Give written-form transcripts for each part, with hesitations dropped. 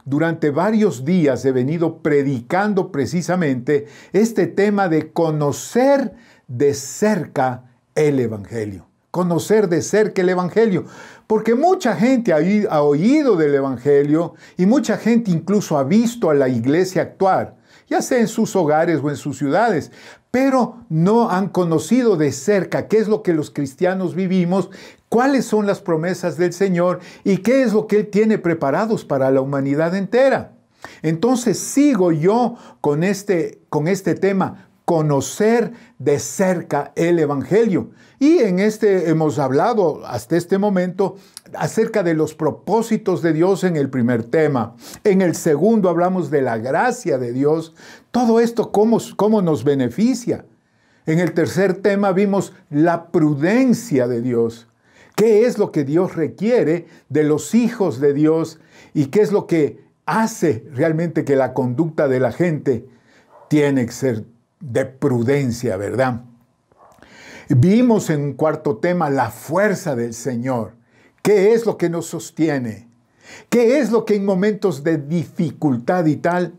durante varios días he venido predicando precisamente este tema de conocer de cerca el Evangelio. Conocer de cerca el Evangelio. Porque mucha gente ha oído del Evangelio y mucha gente incluso ha visto a la iglesia actuar, ya sea en sus hogares o en sus ciudades, pero no han conocido de cerca qué es lo que los cristianos vivimos, cuáles son las promesas del Señor y qué es lo que Él tiene preparados para la humanidad entera. Entonces sigo yo con este tema, conocer de cerca el Evangelio. Y hemos hablado hasta este momento acerca de los propósitos de Dios en el primer tema. En el segundo hablamos de la gracia de Dios. Todo esto, cómo nos beneficia. En el tercer tema vimos la prudencia de Dios. ¿Qué es lo que Dios requiere de los hijos de Dios? ¿Y qué es lo que hace realmente que la conducta de la gente tiene que ser de prudencia, ¿verdad? Vimos en un cuarto tema la fuerza del Señor. ¿Qué es lo que nos sostiene? ¿Qué es lo que en momentos de dificultad y tal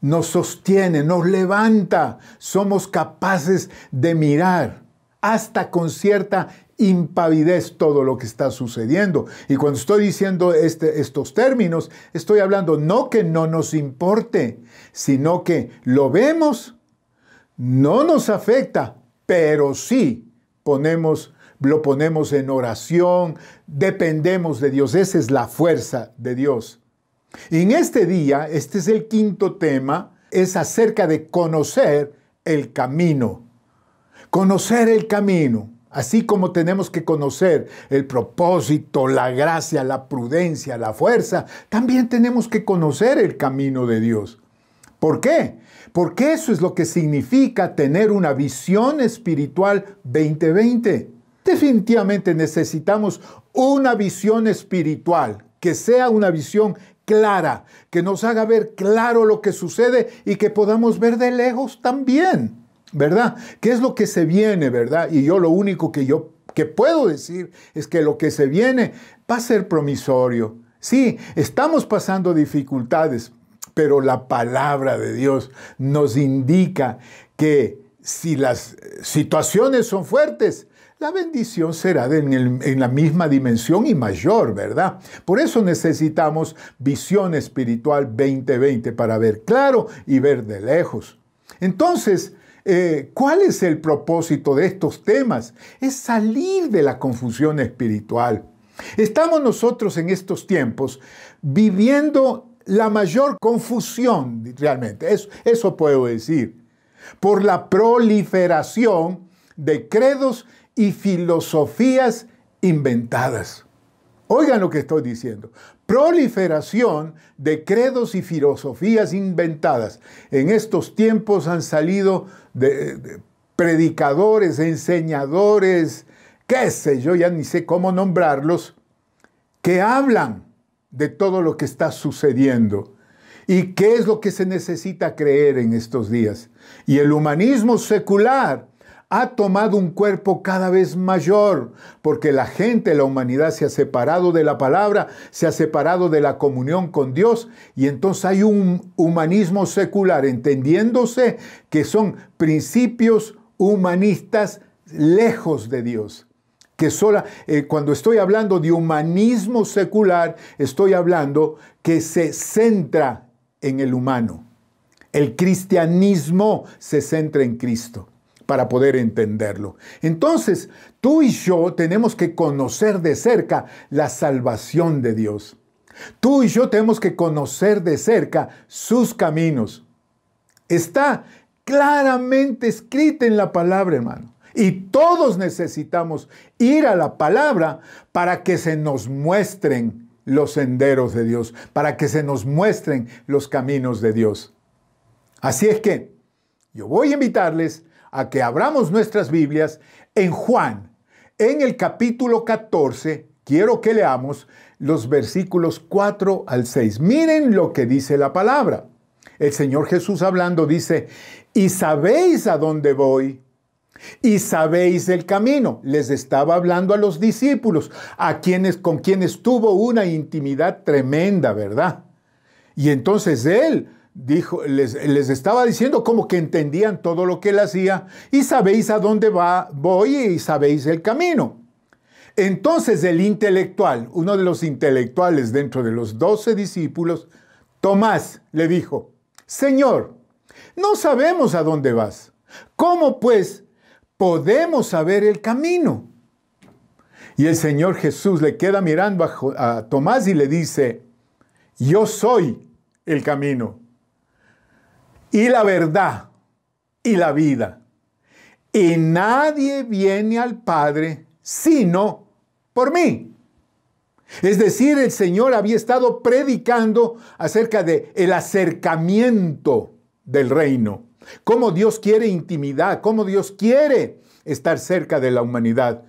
nos sostiene, nos levanta? Somos capaces de mirar hasta con cierta impavidez todo lo que está sucediendo. Y cuando estoy diciendo estos términos, estoy hablando no que no nos importe, sino que lo vemos, no nos afecta, pero sí lo ponemos en oración, dependemos de Dios. Esa es la fuerza de Dios. Y en este día, este es el quinto tema, es acerca de conocer el camino. Conocer el camino. Así como tenemos que conocer el propósito, la gracia, la prudencia, la fuerza, también tenemos que conocer el camino de Dios. ¿Por qué? Porque eso es lo que significa tener una visión espiritual 2020. Definitivamente necesitamos una visión espiritual, que sea una visión clara, que nos haga ver claro lo que sucede y que podamos ver de lejos también, ¿verdad? ¿Qué es lo que se viene, verdad? Y yo lo único que puedo decir es que lo que se viene va a ser promisorio. Sí, estamos pasando dificultades, pero la palabra de Dios nos indica que si las situaciones son fuertes, la bendición será en la misma dimensión y mayor, ¿verdad? Por eso necesitamos visión espiritual 2020 para ver claro y ver de lejos. Entonces, ¿cuál es el propósito de estos temas? Es salir de la confusión espiritual. Estamos nosotros en estos tiempos viviendo la mayor confusión, realmente, eso puedo decir, por la proliferación de credos y filosofías inventadas. Oigan lo que estoy diciendo. Proliferación de credos y filosofías inventadas. En estos tiempos han salido de predicadores, enseñadores, qué sé yo, ya ni sé cómo nombrarlos, que hablan de todo lo que está sucediendo y qué es lo que se necesita creer en estos días. Y el humanismo secular ha tomado un cuerpo cada vez mayor, porque la humanidad se ha separado de la palabra, se ha separado de la comunión con Dios, y entonces hay un humanismo secular, entendiéndose que son principios humanistas lejos de Dios. Cuando estoy hablando de humanismo secular, estoy hablando que se centra en el humano. El cristianismo se centra en Cristo para poder entenderlo. Entonces, tú y yo tenemos que conocer de cerca la salvación de Dios. Tú y yo tenemos que conocer de cerca sus caminos. Está claramente escrita en la palabra, hermano. Y todos necesitamos ir a la palabra para que se nos muestren los senderos de Dios, para que se nos muestren los caminos de Dios. Así es que yo voy a invitarles a que abramos nuestras Biblias en Juan, en el capítulo 14, quiero que leamos los versículos 4 al 6. Miren lo que dice la palabra. El Señor Jesús hablando dice, ¿y sabéis a dónde voy? ¿Y sabéis el camino? Les estaba hablando a los discípulos, con quienes tuvo una intimidad tremenda, ¿verdad? Y entonces él dijo, les estaba diciendo como que entendían todo lo que él hacía y sabéis a dónde voy y sabéis el camino. Entonces el intelectual, uno de los intelectuales dentro de los 12 discípulos, Tomás, le dijo, Señor, no sabemos a dónde vas. ¿Cómo pues podemos saber el camino? Y el Señor Jesús le queda mirando a Tomás y le dice, yo soy el camino y la verdad y la vida. Y nadie viene al Padre sino por mí. Es decir, el Señor había estado predicando acerca de el acercamiento del reino. Cómo Dios quiere intimidad, cómo Dios quiere estar cerca de la humanidad.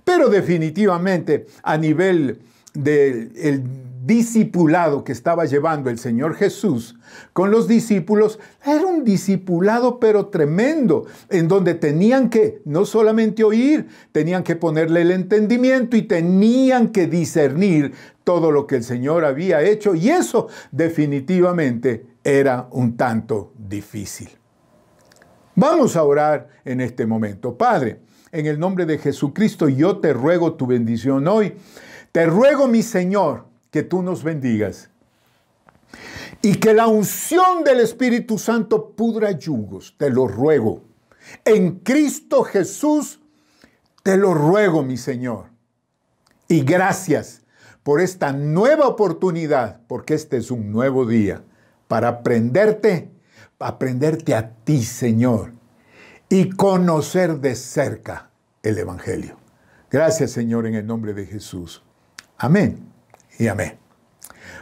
Pero definitivamente a nivel del discipulado que estaba llevando el Señor Jesús con los discípulos, era un discipulado pero tremendo, en donde tenían que no solamente oír, tenían que ponerle el entendimiento y tenían que discernir todo lo que el Señor había hecho, y eso definitivamente era un tanto difícil. Vamos a orar en este momento. Padre, en el nombre de Jesucristo, yo te ruego tu bendición hoy. Te ruego, mi Señor, que tú nos bendigas y que la unción del Espíritu Santo pudra yugos. Te lo ruego. En Cristo Jesús, te lo ruego, mi Señor. Y gracias por esta nueva oportunidad, porque este es un nuevo día para aprenderte a ti, Señor, y conocer de cerca el Evangelio. Gracias, Señor, en el nombre de Jesús. Amén y amén.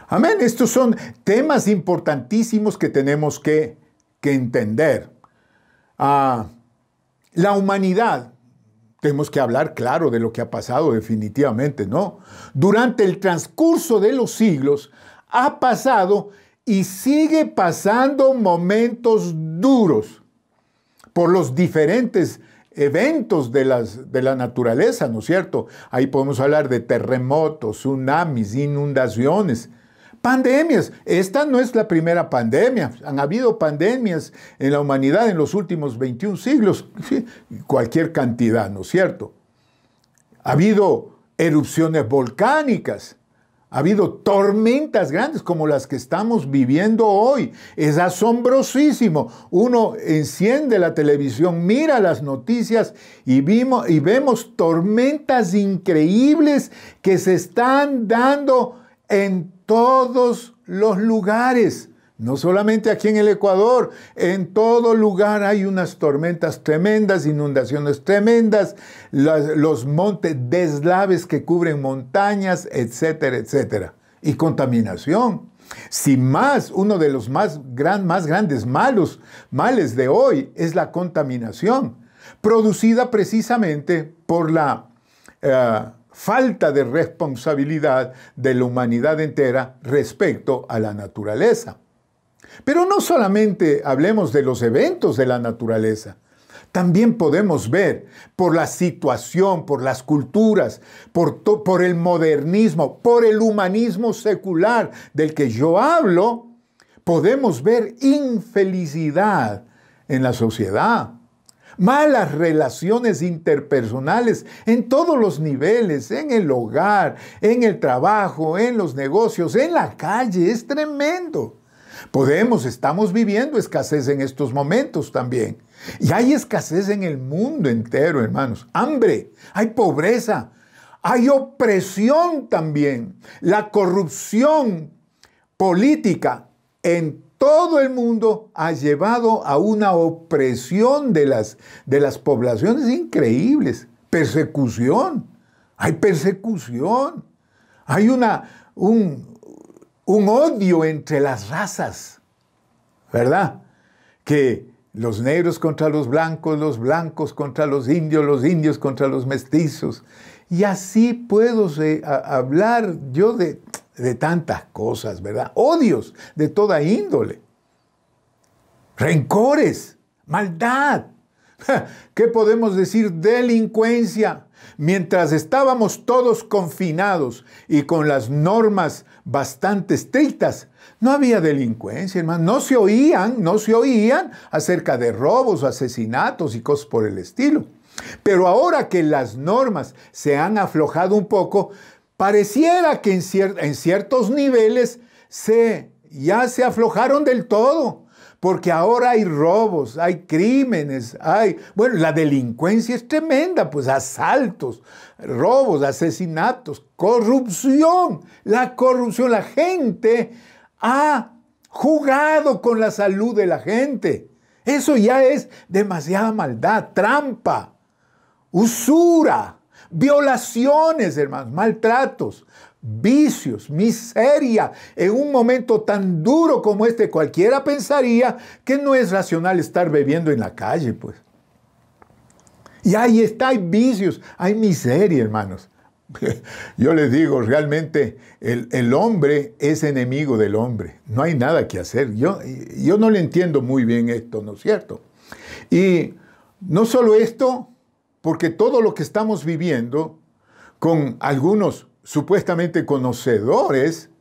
Amén. Estos son temas importantísimos que tenemos que entender. La humanidad, tenemos que hablar, claro, de lo que ha pasado definitivamente, ¿no? Durante el transcurso de los siglos ha pasado y sigue pasando momentos duros por los diferentes eventos de la naturaleza, ¿no es cierto? Ahí podemos hablar de terremotos, tsunamis, inundaciones, pandemias. Esta no es la primera pandemia. Han habido pandemias en la humanidad en los últimos 21 siglos, cualquier cantidad, ¿no es cierto? Ha habido erupciones volcánicas. Ha habido tormentas grandes como las que estamos viviendo hoy. Es asombrosísimo. Uno enciende la televisión, mira las noticias y vemos tormentas increíbles que se están dando en todos los lugares. No solamente aquí en el Ecuador, en todo lugar hay unas tormentas tremendas, inundaciones tremendas, los montes, deslaves que cubren montañas, etcétera, etcétera. Y contaminación. Sin más, uno de los más grandes males de hoy es la contaminación, producida precisamente por la falta de responsabilidad de la humanidad entera respecto a la naturaleza. Pero no solamente hablemos de los eventos de la naturaleza, también podemos ver por la situación, por las culturas, por el modernismo, por el humanismo secular del que yo hablo, podemos ver infelicidad en la sociedad, malas relaciones interpersonales en todos los niveles, en el hogar, en el trabajo, en los negocios, en la calle. Es tremendo. Estamos viviendo escasez en estos momentos también. Y hay escasez en el mundo entero, hermanos. Hambre, hay pobreza, hay opresión también. La corrupción política en todo el mundo ha llevado a una opresión de las poblaciones increíbles. Persecución, hay persecución. Hay un odio entre las razas, ¿verdad? Que los negros contra los blancos contra los indios contra los mestizos. Y así puedo hablar yo de tantas cosas, ¿verdad? Odios de toda índole, rencores, maldad. ¿Qué podemos decir? Delincuencia. Mientras estábamos todos confinados y con las normas bastante estrictas, no había delincuencia, hermano. No se oían acerca de robos, asesinatos y cosas por el estilo. Pero ahora que las normas se han aflojado un poco, pareciera que en ciertos niveles ya se aflojaron del todo. Porque ahora hay robos, hay crímenes, la delincuencia es tremenda, pues asaltos, robos, asesinatos, corrupción. La corrupción, la gente ha jugado con la salud de la gente. Eso ya es demasiada maldad, trampa, usura, violaciones, hermanos, maltratos, vicios, miseria. En un momento tan duro como este, cualquiera pensaría que no es racional estar bebiendo en la calle, pues. Y ahí está, hay vicios, hay miseria, hermanos. Yo les digo, realmente el hombre es enemigo del hombre. No hay nada que hacer. Yo no le entiendo muy bien esto, ¿no es cierto? Y no solo esto, porque todo lo que estamos viviendo con algunos supuestamente conocedores,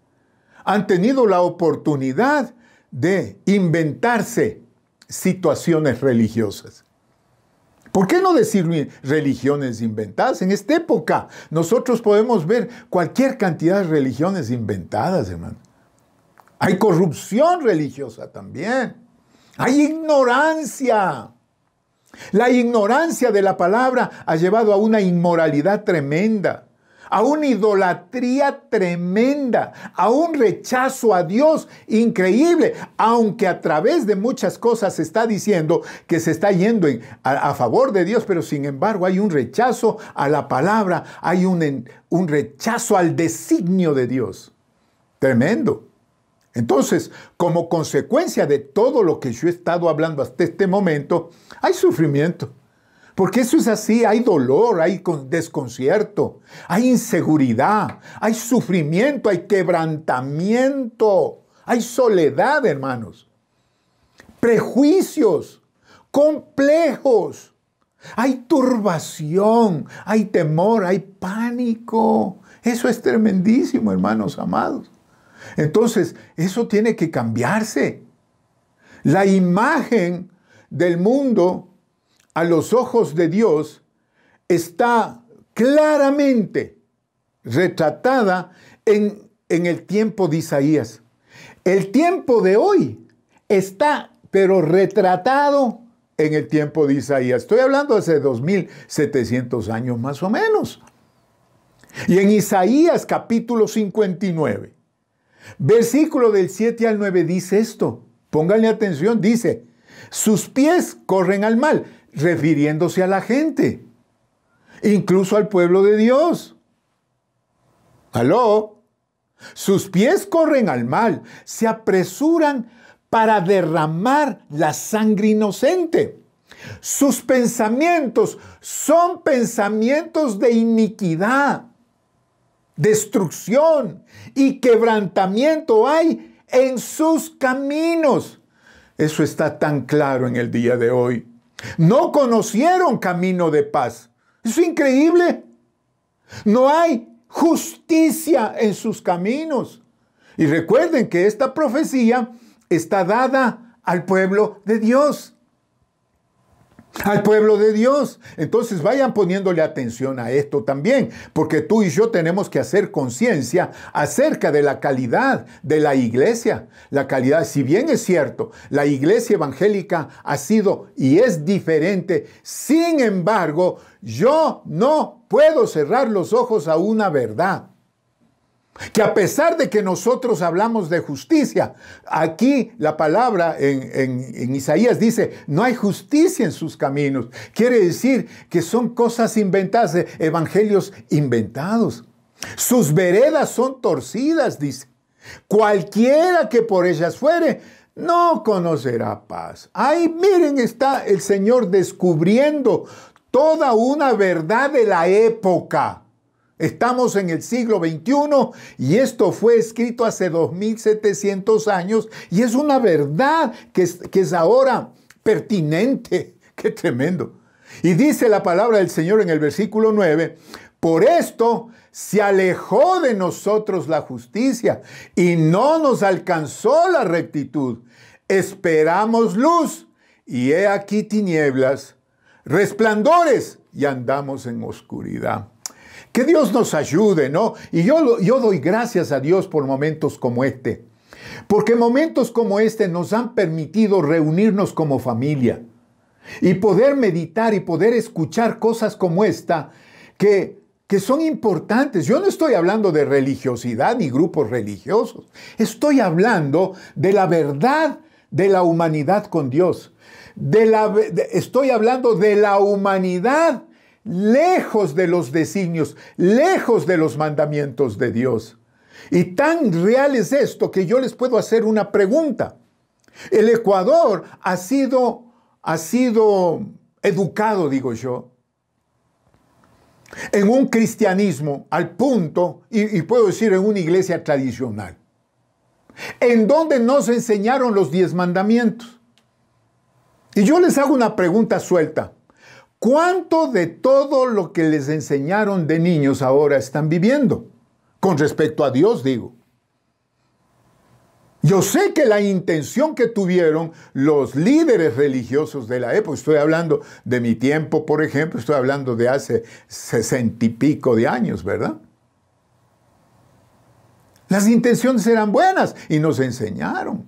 han tenido la oportunidad de inventarse situaciones religiosas. ¿Por qué no decir religiones inventadas? En esta época nosotros podemos ver cualquier cantidad de religiones inventadas, hermano. Hay corrupción religiosa también. Hay ignorancia. La ignorancia de la palabra ha llevado a una inmoralidad tremenda, a una idolatría tremenda, a un rechazo a Dios increíble, aunque a través de muchas cosas se está diciendo que se está yendo a favor de Dios, pero sin embargo hay un rechazo a la palabra, hay un rechazo al designio de Dios. Tremendo. Entonces, como consecuencia de todo lo que yo he estado hablando hasta este momento, hay sufrimiento. Porque eso es así, hay dolor, hay desconcierto, hay inseguridad, hay sufrimiento, hay quebrantamiento, hay soledad, hermanos, prejuicios, complejos, hay turbación, hay temor, hay pánico. Eso es tremendísimo, hermanos amados. Entonces, eso tiene que cambiarse. La imagen del mundo a los ojos de Dios está claramente retratada en el tiempo de Isaías. El tiempo de hoy está, pero retratado en el tiempo de Isaías. Estoy hablando de hace 2700 años más o menos. Y en Isaías capítulo 59, versículo del 7 al 9 dice esto. Pónganle atención, dice: sus pies corren al mal, refiriéndose a la gente, incluso al pueblo de Dios. ¿Aló? Sus pies corren al mal, se apresuran para derramar la sangre inocente. Sus pensamientos son pensamientos de iniquidad, destrucción y quebrantamiento hay en sus caminos. Eso está tan claro en el día de hoy. No conocieron camino de paz. Es increíble. No hay justicia en sus caminos. Y recuerden que esta profecía está dada al pueblo de Dios. Al pueblo de Dios. Entonces vayan poniéndole atención a esto también, porque tú y yo tenemos que hacer conciencia acerca de la calidad de la iglesia. La calidad, si bien es cierto, la iglesia evangélica ha sido y es diferente, sin embargo, yo no puedo cerrar los ojos a una verdad. Que a pesar de que nosotros hablamos de justicia, aquí la palabra en Isaías dice, no hay justicia en sus caminos. Quiere decir que son cosas inventadas, evangelios inventados. Sus veredas son torcidas, dice. Cualquiera que por ellas fuere, no conocerá paz. Ahí miren, está el Señor descubriendo toda una verdad de la época. Estamos en el siglo XXI y esto fue escrito hace 2700 años y es una verdad que es ahora pertinente, ¡Qué tremendo! Y dice la palabra del Señor en el versículo 9, por esto se alejó de nosotros la justicia y no nos alcanzó la rectitud. Esperamos luz y he aquí tinieblas, resplandores y andamos en oscuridad. Que Dios nos ayude, ¿no? Y yo doy gracias a Dios por momentos como este. Porque momentos como este nos han permitido reunirnos como familia y poder meditar y poder escuchar cosas como esta que son importantes. Yo no estoy hablando de religiosidad ni grupos religiosos. Estoy hablando de la verdad de la humanidad con Dios. Estoy hablando de la humanidad lejos de los designios, lejos de los mandamientos de Dios. Y tan real es esto que yo les puedo hacer una pregunta. El Ecuador ha sido educado, digo yo, en un cristianismo al punto, y puedo decir en una iglesia tradicional, en donde nos enseñaron los 10 mandamientos. Y yo les hago una pregunta suelta. ¿Cuánto de todo lo que les enseñaron de niños ahora están viviendo? Con respecto a Dios, digo. Yo sé que la intención que tuvieron los líderes religiosos de la época, estoy hablando de mi tiempo, por ejemplo, estoy hablando de hace 60 y pico de años, ¿verdad? Las intenciones eran buenas y nos enseñaron,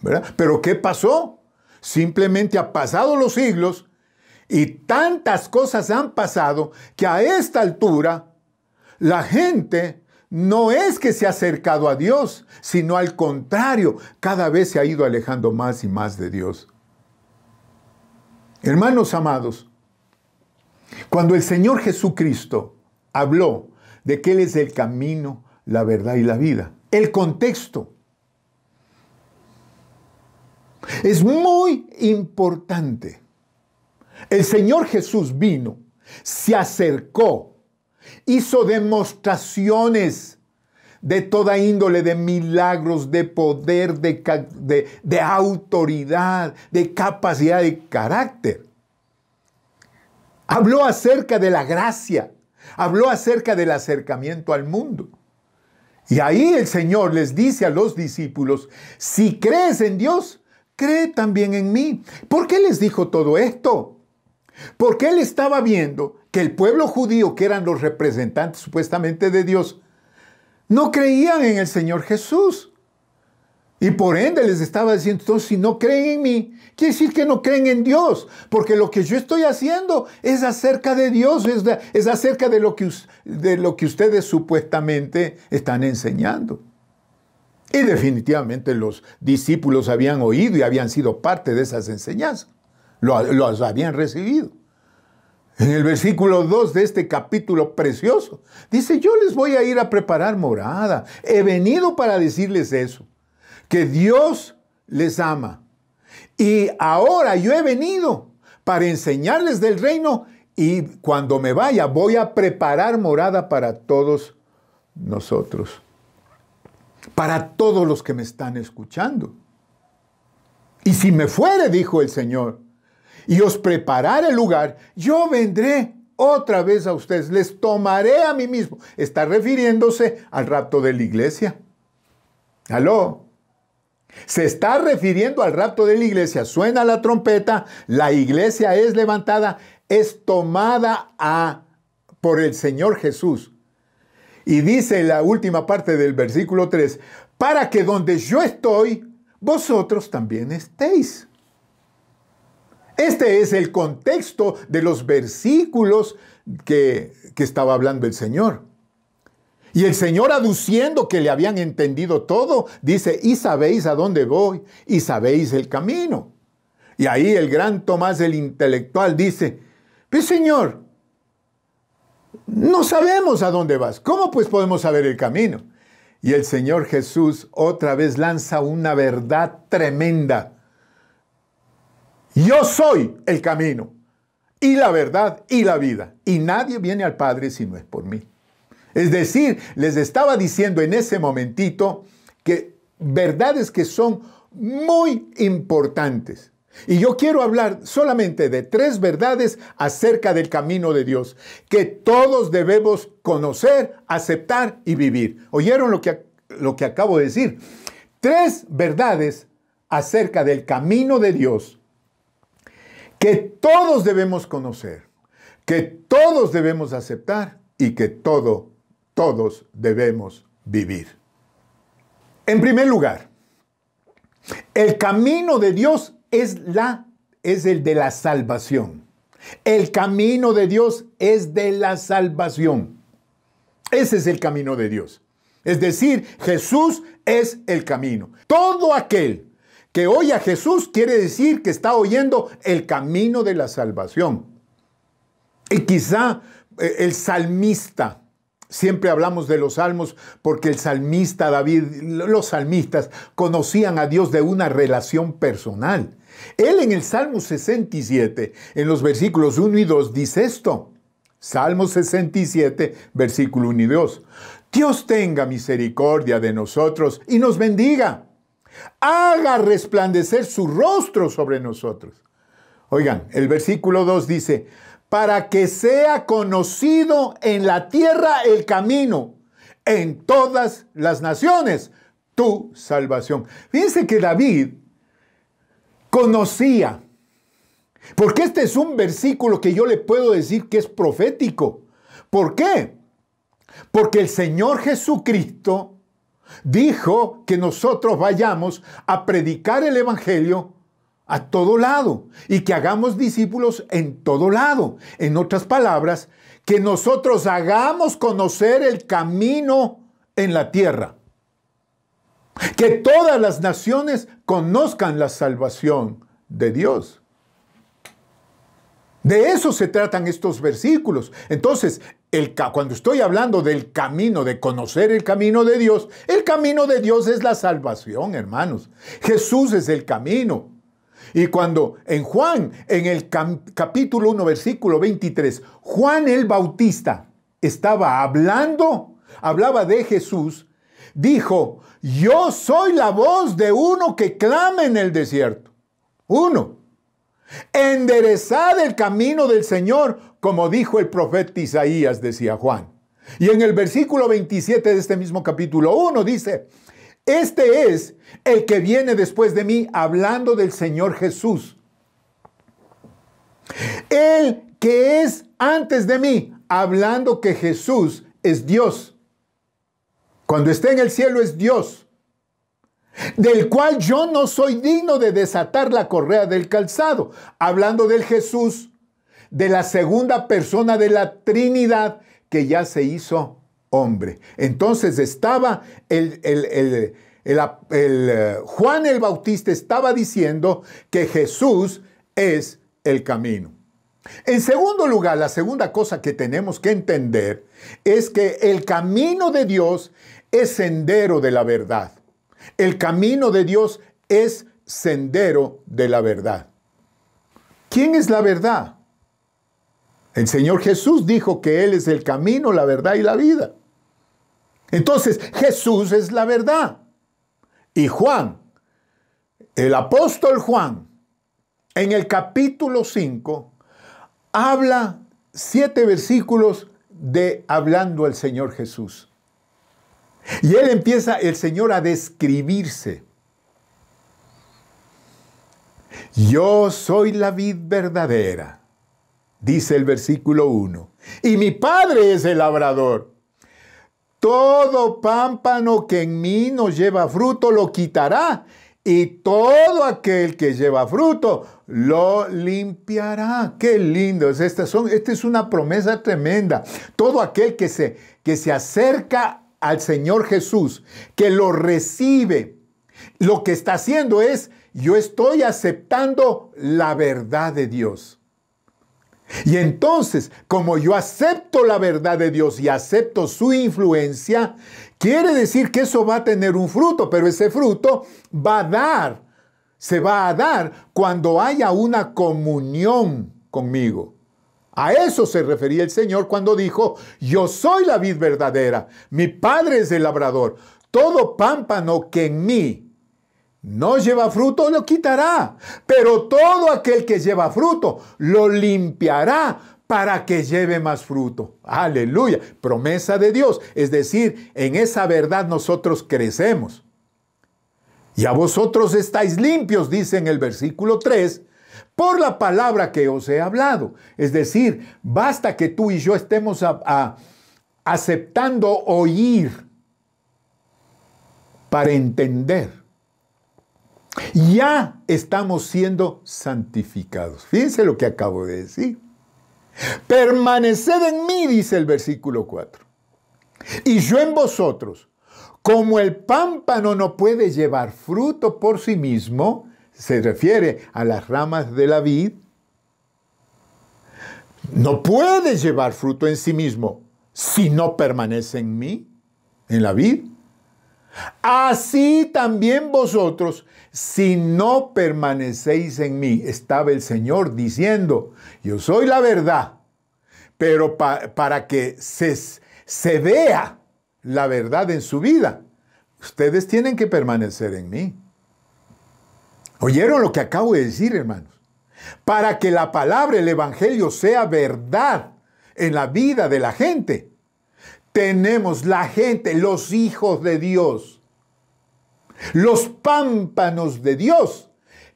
¿verdad? Pero ¿qué pasó? Simplemente han pasado los siglos y tantas cosas han pasado que a esta altura la gente no es que se ha acercado a Dios, sino al contrario, cada vez se ha ido alejando más y más de Dios. Hermanos amados, cuando el Señor Jesucristo habló de que Él es el camino, la verdad y la vida, el contexto es muy importante. El Señor Jesús vino, se acercó, hizo demostraciones de toda índole, de milagros, de poder, de autoridad, de capacidad, de carácter. Habló acerca de la gracia, habló acerca del acercamiento al mundo. Y ahí el Señor les dice a los discípulos, si crees en Dios, cree también en mí. ¿Por qué les dijo todo esto? Porque Él estaba viendo que el pueblo judío, que eran los representantes supuestamente de Dios, no creían en el Señor Jesús. Y por ende les estaba diciendo, entonces si no creen en mí, quiere decir que no creen en Dios, porque lo que yo estoy haciendo es acerca de Dios, es acerca de lo que ustedes supuestamente están enseñando. Y definitivamente los discípulos habían oído y habían sido parte de esas enseñanzas, los habían recibido. En el versículo 2 de este capítulo precioso, dice, yo les voy a ir a preparar morada. He venido para decirles eso, que Dios les ama. Y ahora yo he venido para enseñarles del reino y cuando me vaya voy a preparar morada para todos nosotros. Para todos los que me están escuchando. Y si me fuere, dijo el Señor, y os preparare el lugar, yo vendré otra vez a ustedes, les tomaré a mí mismo. Está refiriéndose al rapto de la iglesia. ¿Aló? Se está refiriendo al rapto de la iglesia. Suena la trompeta, la iglesia es levantada, es tomada por el Señor Jesús. Y dice la última parte del versículo 3, para que donde yo estoy, vosotros también estéis. Este es el contexto de los versículos que estaba hablando el Señor. Y el Señor, aduciendo que le habían entendido todo, dice, y sabéis a dónde voy, y sabéis el camino. Y ahí el gran Tomás, el intelectual, dice, pues Señor, no sabemos a dónde vas. ¿Cómo pues podemos saber el camino? Y el Señor Jesús otra vez lanza una verdad tremenda. Yo soy el camino, y la verdad, y la vida. Y nadie viene al Padre si no es por mí. Es decir, les estaba diciendo en ese momentito que verdades que son muy importantes. Y yo quiero hablar solamente de 3 verdades acerca del camino de Dios, que todos debemos conocer, aceptar y vivir. ¿Oyeron lo que acabo de decir? 3 verdades acerca del camino de Dios, que todos debemos conocer, que todos debemos aceptar y que todos debemos vivir. En primer lugar, el camino de Dios es el de la salvación. El camino de Dios es de la salvación. Ese es el camino de Dios. Es decir, Jesús es el camino. Todo aquel que oye a Jesús quiere decir que está oyendo el camino de la salvación. Y quizá el salmista, siempre hablamos de los salmos porque el salmista David, los salmistas conocían a Dios de una relación personal. Él en el Salmo 67, en los versículos 1 y 2, dice esto. Salmo 67, versículo 1 y 2. Dios tenga misericordia de nosotros y nos bendiga. Haga resplandecer su rostro sobre nosotros. Oigan, el versículo 2 dice, para que sea conocido en la tierra el camino, en todas las naciones, tu salvación. Fíjense que David conocía, porque este es un versículo que yo le puedo decir que es profético. ¿Por qué? Porque el Señor Jesucristo dijo que nosotros vayamos a predicar el Evangelio a todo lado y que hagamos discípulos en todo lado. En otras palabras, que nosotros hagamos conocer el camino en la tierra. Que todas las naciones conozcan la salvación de Dios. De eso se tratan estos versículos. Entonces, cuando estoy hablando del camino, de conocer el camino de Dios es la salvación, hermanos. Jesús es el camino. Y cuando en Juan, en el capítulo 1, versículo 23, Juan el Bautista hablaba de Jesús, dijo, yo soy la voz de uno que clama en el desierto. Enderezad el camino del Señor, como dijo el profeta Isaías, decía Juan. Y en el versículo 27 de este mismo capítulo 1 dice, este es el que viene después de mí, hablando del Señor Jesús. El que es antes de mí, hablando que Jesús es Dios. Cuando esté en el cielo es Dios, del cual yo no soy digno de desatar la correa del calzado. Hablando del Jesús, de la segunda persona de la Trinidad, que ya se hizo hombre. Entonces estaba Juan el Bautista estaba diciendo que Jesús es el camino. En segundo lugar, la segunda cosa que tenemos que entender es que el camino de Dios es sendero de la verdad. El camino de Dios es sendero de la verdad. ¿Quién es la verdad? El Señor Jesús dijo que Él es el camino, la verdad y la vida. Entonces, Jesús es la verdad. Y Juan, el apóstol Juan, en el capítulo 5, habla 7 versículos hablando al Señor Jesús. Y él empieza, el Señor, a describirse. Yo soy la vid verdadera, dice el versículo 1, y mi Padre es el labrador. Todo pámpano que en mí no lleva fruto lo quitará, y todo aquel que lleva fruto lo limpiará. ¡Qué lindo! Esta es una promesa tremenda. Todo aquel que se acerca al Señor Jesús, que lo recibe, lo que está haciendo es, yo estoy aceptando la verdad de Dios. Y entonces, como yo acepto la verdad de Dios y acepto su influencia, quiere decir que eso va a tener un fruto, pero ese fruto se va a dar cuando haya una comunión conmigo. A eso se refería el Señor cuando dijo, yo soy la vid verdadera, mi Padre es el labrador. Todo pámpano que en mí no lleva fruto, lo quitará. Pero todo aquel que lleva fruto, lo limpiará para que lleve más fruto. Aleluya. Promesa de Dios. Es decir, en esa verdad nosotros crecemos. Y a vosotros estáis limpios, dice en el versículo 3, por la palabra que os he hablado. Es decir, basta que tú y yo estemos aceptando oír para entender. Ya estamos siendo santificados. Fíjense lo que acabo de decir. Permaneced en mí, dice el versículo 4. Y yo en vosotros. Como el pámpano no puede llevar fruto por sí mismo, se refiere a las ramas de la vid, no puede llevar fruto en sí mismo si no permanece en mí, en la vid. Así también vosotros, si no permanecéis en mí. Estaba el Señor diciendo, yo soy la verdad, pero para que se vea la verdad en su vida, ustedes tienen que permanecer en mí. ¿Oyeron lo que acabo de decir, hermanos? Para que la palabra, el evangelio, sea verdad en la vida de la gente, tenemos la gente, los hijos de Dios, los pámpanos de Dios,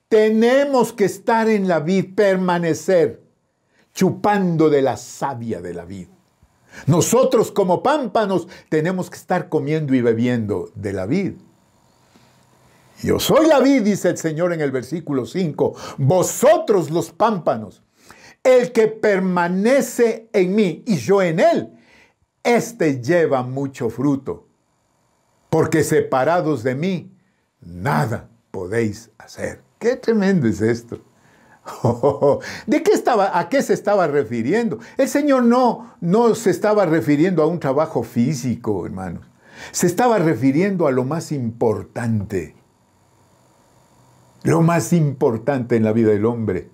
tenemos que estar en la vid, permanecer, chupando de la savia de la vid. Nosotros como pámpanos tenemos que estar comiendo y bebiendo de la vid. Yo soy la vid, dice el Señor en el versículo 5, vosotros los pámpanos. El que permanece en mí y yo en él, este lleva mucho fruto, porque separados de mí, nada podéis hacer. ¡Qué tremendo es esto! ¿A qué se estaba refiriendo? El Señor no se estaba refiriendo a un trabajo físico, hermanos. Se estaba refiriendo a lo más importante. Lo más importante en la vida del hombre.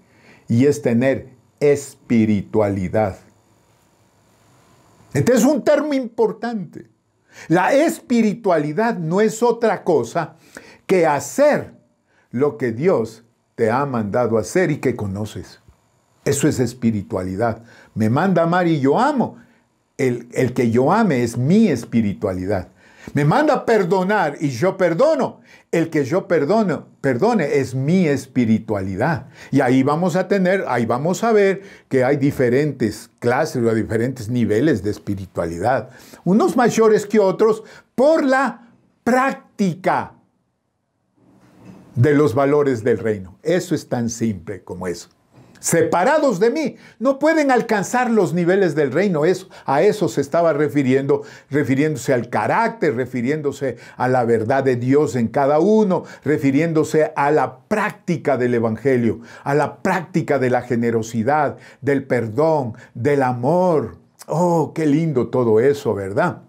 Y es tener espiritualidad. Este es un término importante. La espiritualidad no es otra cosa que hacer lo que Dios te ha mandado hacer y que conoces. Eso es espiritualidad. Me manda a amar y yo amo. El que yo ame es mi espiritualidad. Me manda a perdonar y yo perdono. El que yo perdone es mi espiritualidad. Y ahí vamos a ver que hay diferentes clases o diferentes niveles de espiritualidad. Unos mayores que otros por la práctica de los valores del reino. Eso es tan simple como eso. Separados de mí, no pueden alcanzar los niveles del reino. A eso se estaba refiriéndose al carácter, refiriéndose a la verdad de Dios en cada uno, refiriéndose a la práctica del evangelio, a la práctica de la generosidad, del perdón, del amor. Oh, qué lindo todo eso, ¿verdad?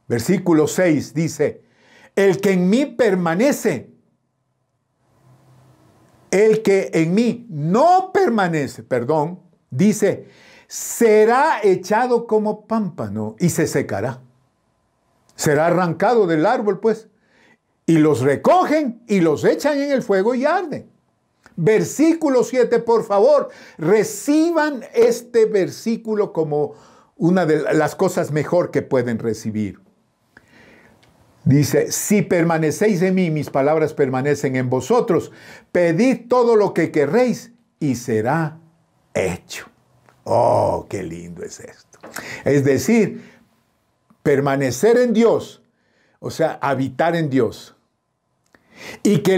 Versículo 6 dice, el que en mí permanece, el que en mí no permanece, dice, será echado como pámpano y se secará. Será arrancado del árbol, pues, y los recogen y los echan en el fuego y arden. Versículo 7, por favor, reciban este versículo como una de las cosas mejor que pueden recibir. Dice, si permanecéis en mí, mis palabras permanecen en vosotros, pedid todo lo que querréis y será hecho. Oh, qué lindo es esto. Es decir, permanecer en Dios, o sea, habitar en Dios, y que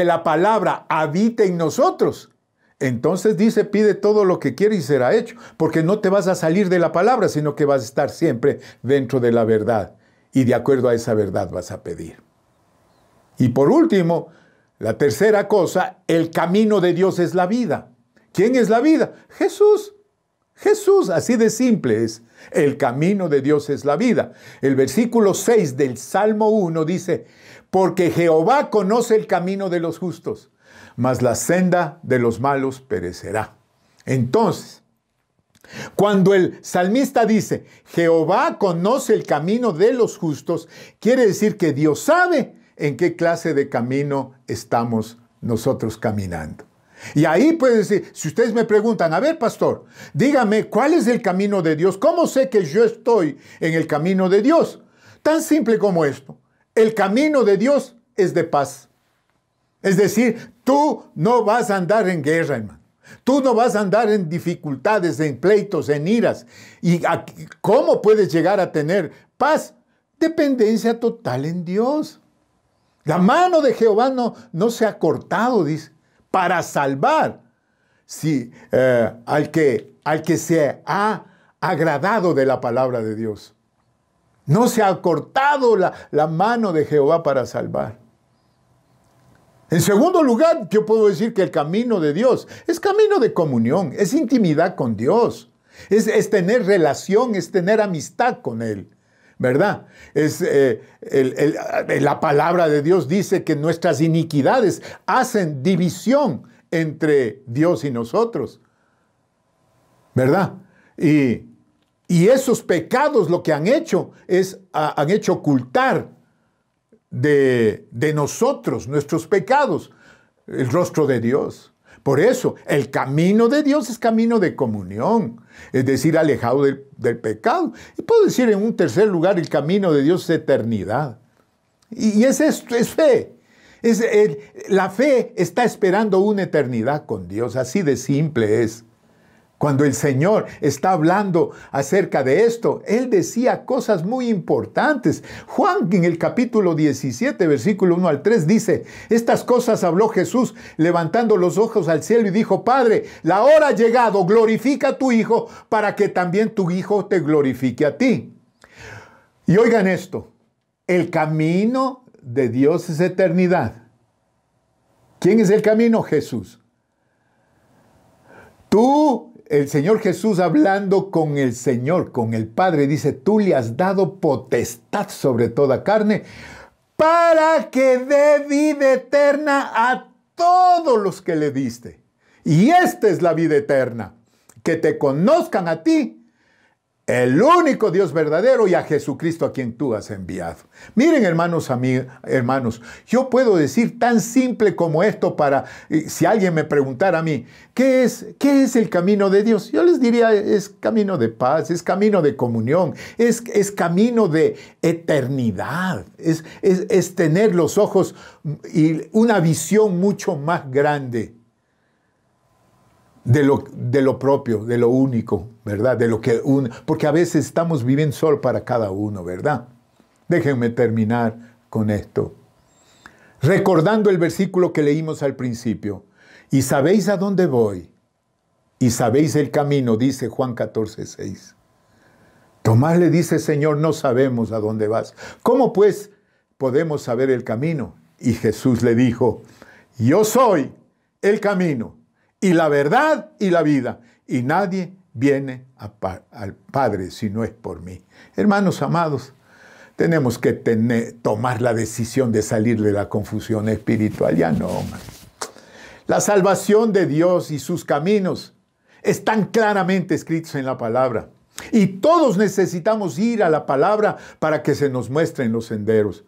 la palabra habite en nosotros. Entonces dice, pide todo lo que quieres y será hecho, porque no te vas a salir de la palabra, sino que vas a estar siempre dentro de la verdad. Y de acuerdo a esa verdad vas a pedir. Y por último, la tercera cosa, el camino de Dios es la vida. ¿Quién es la vida? Jesús. Jesús, así de simple es. El camino de Dios es la vida. El versículo 6 del Salmo 1 dice, porque Jehová conoce el camino de los justos, mas la senda de los malos perecerá. Entonces, cuando el salmista dice, Jehová conoce el camino de los justos, quiere decir que Dios sabe en qué clase de camino estamos nosotros caminando. Y ahí puede decir, si ustedes me preguntan, a ver, pastor, dígame, ¿cuál es el camino de Dios? ¿Cómo sé que yo estoy en el camino de Dios? Tan simple como esto. El camino de Dios es de paz. Es decir, tú no vas a andar en guerra, hermano. Tú no vas a andar en dificultades, en pleitos, en iras. ¿Y cómo puedes llegar a tener paz? Dependencia total en Dios. La mano de Jehová no se ha cortado, dice, para salvar al que se ha agradado de la palabra de Dios. No se ha cortado la mano de Jehová para salvar. En segundo lugar, yo puedo decir que el camino de Dios es camino de comunión, es intimidad con Dios, es tener relación, es tener amistad con Él, ¿verdad? La palabra de Dios dice que nuestras iniquidades hacen división entre Dios y nosotros, ¿verdad? Y esos pecados lo que han hecho han hecho ocultar de nosotros, nuestros pecados, el rostro de Dios. Por eso, el camino de Dios es camino de comunión, es decir, alejado del pecado. Y puedo decir en un tercer lugar, el camino de Dios es eternidad. Y es esto, es fe. La fe está esperando una eternidad con Dios, así de simple es. Cuando el Señor está hablando acerca de esto, Él decía cosas muy importantes. Juan en el capítulo 17, versículo 1 al 3 dice, estas cosas habló Jesús levantando los ojos al cielo y dijo, Padre, la hora ha llegado, glorifica a tu Hijo para que también tu Hijo te glorifique a ti. Y oigan esto, el camino de Dios es eternidad. ¿Quién es el camino? Jesús. El Señor Jesús hablando con el Señor, con el Padre, dice, tú le has dado potestad sobre toda carne para que dé vida eterna a todos los que le diste. Y esta es la vida eterna, que te conozcan a ti, el único Dios verdadero, y a Jesucristo a quien tú has enviado. Miren, hermanos, hermanos, yo puedo decir tan simple como esto para, si alguien me preguntara a mí, ¿qué es el camino de Dios? Yo les diría, es camino de paz, es camino de comunión, es camino de eternidad, es tener los ojos y una visión mucho más grande de lo propio, de lo único, ¿verdad? Porque a veces estamos viviendo solo para cada uno, ¿verdad? Déjenme terminar con esto. Recordando el versículo que leímos al principio. Y sabéis a dónde voy, y sabéis el camino, dice Juan 14:6. Tomás le dice, Señor, no sabemos a dónde vas. ¿Cómo pues podemos saber el camino? Y Jesús le dijo, yo soy el camino, y la verdad y la vida, y nadie viene al Padre si no es por mí. Hermanos amados, tenemos que tomar la decisión de salir de la confusión espiritual. Ya no, man. La salvación de Dios y sus caminos están claramente escritos en la palabra. Y todos necesitamos ir a la palabra para que se nos muestren los senderos.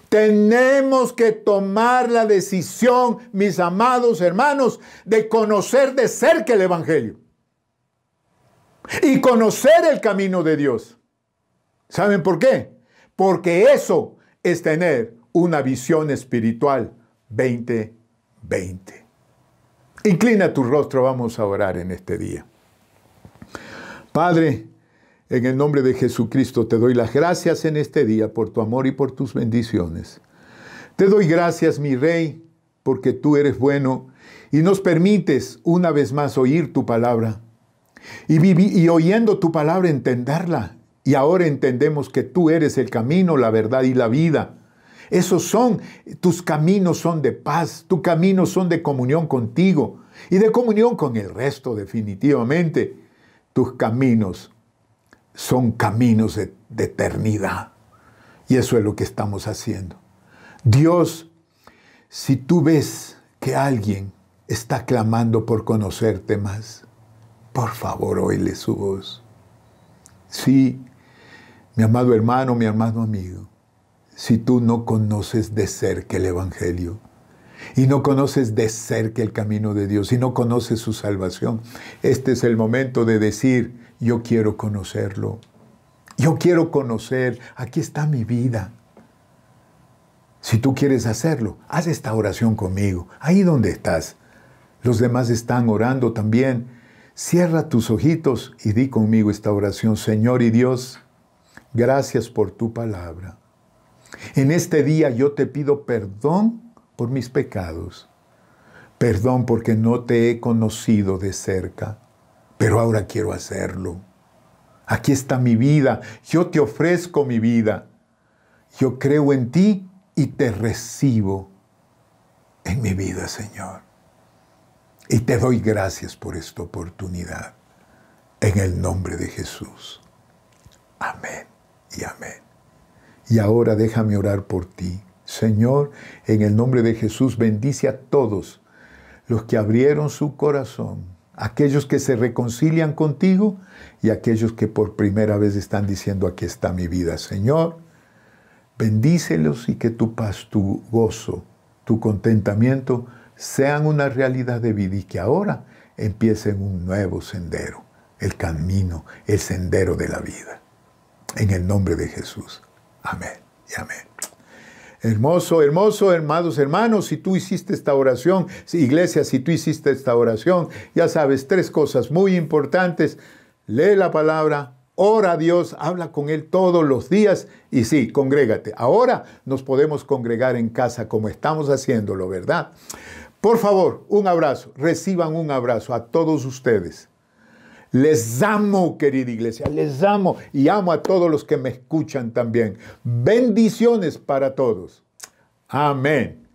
Tenemos que tomar la decisión, mis amados hermanos, de conocer de cerca el Evangelio. Y conocer el camino de Dios. ¿Saben por qué? Porque eso es tener una visión espiritual 2020. Inclina tu rostro, vamos a orar en este día. Padre, en el nombre de Jesucristo te doy las gracias en este día por tu amor y por tus bendiciones. Te doy gracias, mi Rey, porque tú eres bueno y nos permites una vez más oír tu palabra. Y oyendo tu palabra entenderla. Y ahora entendemos que tú eres el camino, la verdad y la vida. Tus caminos son de paz, tus caminos son de comunión contigo y de comunión con el resto definitivamente. Tus caminos son caminos de eternidad. Y eso es lo que estamos haciendo. Dios, si tú ves que alguien está clamando por conocerte más, por favor, óyele su voz. Sí, mi amado hermano, mi amado amigo, si tú no conoces de cerca el Evangelio y no conoces de cerca el camino de Dios y no conoces su salvación? Este es el momento de decir, yo quiero conocerlo. Yo quiero conocer, aquí está mi vida. Si tú quieres hacerlo, haz esta oración conmigo, ahí donde estás. Los demás están orando también. Cierra tus ojitos y di conmigo esta oración. Señor y Dios, gracias por tu palabra. En este día yo te pido perdón por mis pecados. Perdón porque no te he conocido de cerca, pero ahora quiero hacerlo. Aquí está mi vida, yo te ofrezco mi vida. Yo creo en ti y te recibo en mi vida, Señor. Y te doy gracias por esta oportunidad. En el nombre de Jesús. Amén y amén. Y ahora déjame orar por ti. Señor, en el nombre de Jesús, bendice a todos los que abrieron su corazón, aquellos que se reconcilian contigo y aquellos que por primera vez están diciendo, aquí está mi vida. Señor, bendícelos y que tu paz, tu gozo, tu contentamiento sean una realidad de vida y que ahora empiecen un nuevo sendero, el camino, el sendero de la vida. En el nombre de Jesús. Amén y amén. Hermoso, hermoso, hermanos, hermanos, si tú hiciste esta oración, iglesia, si tú hiciste esta oración, ya sabes, 3 cosas muy importantes. Lee la palabra, ora a Dios, habla con Él todos los días y sí, congrégate. Ahora nos podemos congregar en casa como estamos haciéndolo, ¿verdad? Por favor, un abrazo, reciban un abrazo a todos ustedes. Les amo, querida iglesia, les amo y amo a todos los que me escuchan también. Bendiciones para todos. Amén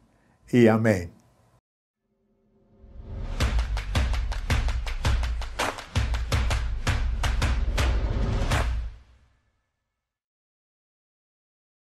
y amén.